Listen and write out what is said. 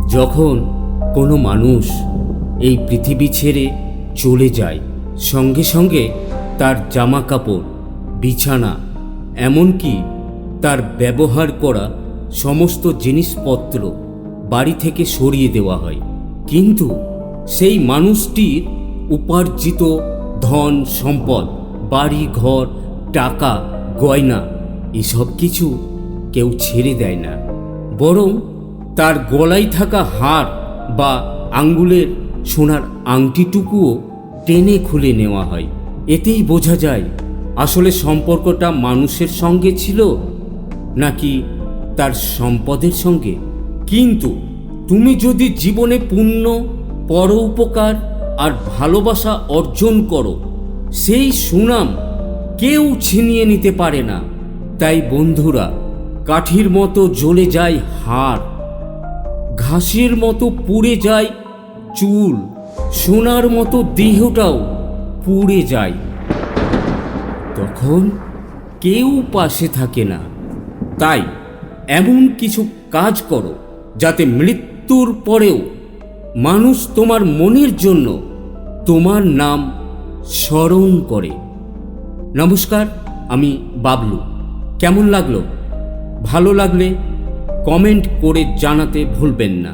যখন কোনো মানুষ এই পৃথিবী ছেড়ে চলে যায়, সঙ্গে সঙ্গে তার জামা কাপড়, বিছানা, এমনকি তার ব্যবহার করা সমস্ত জিনিসপত্র বাড়ি থেকে সরিয়ে দেওয়া হয়। কিন্তু সেই মানুষটির উপার্জিত ধন সম্পদ, বাড়ি ঘর, টাকা, গয়না এসব কিছু কেউ ছেড়ে দেয় না, বরং তার গলায় থাকা হার বা আঙ্গুলের সোনার আংটিটুকুও টেনে খুলে নেওয়া হয়। এতেই বোঝা যায় আসলে সম্পর্কটা মানুষের সঙ্গে ছিল নাকি তার সম্পদের সঙ্গে। কিন্তু তুমি যদি জীবনে পুণ্য, পরোপকার আর ভালোবাসা অর্জন করো, সেই সুনাম কেউ ছিনিয়ে নিতে পারে না। তাই বন্ধুরা, কাঠির মতো জ্বলে যায় হাড়, ঘাসের মতো পুড়ে যায় চুল, সোনার মতো দেহটাও পুড়ে যায়, তখন কেউ পাশে থাকে না। তাই এমন কিছু কাজ করো যাতে মৃত্যুর পরেও মানুষ তোমার মনের জন্য তোমার নাম স্মরণ করে। নমস্কার, আমি বাবলু। কেমন লাগলো? ভালো লাগলে কমেন্ট করে জানাতে ভুলবেন না।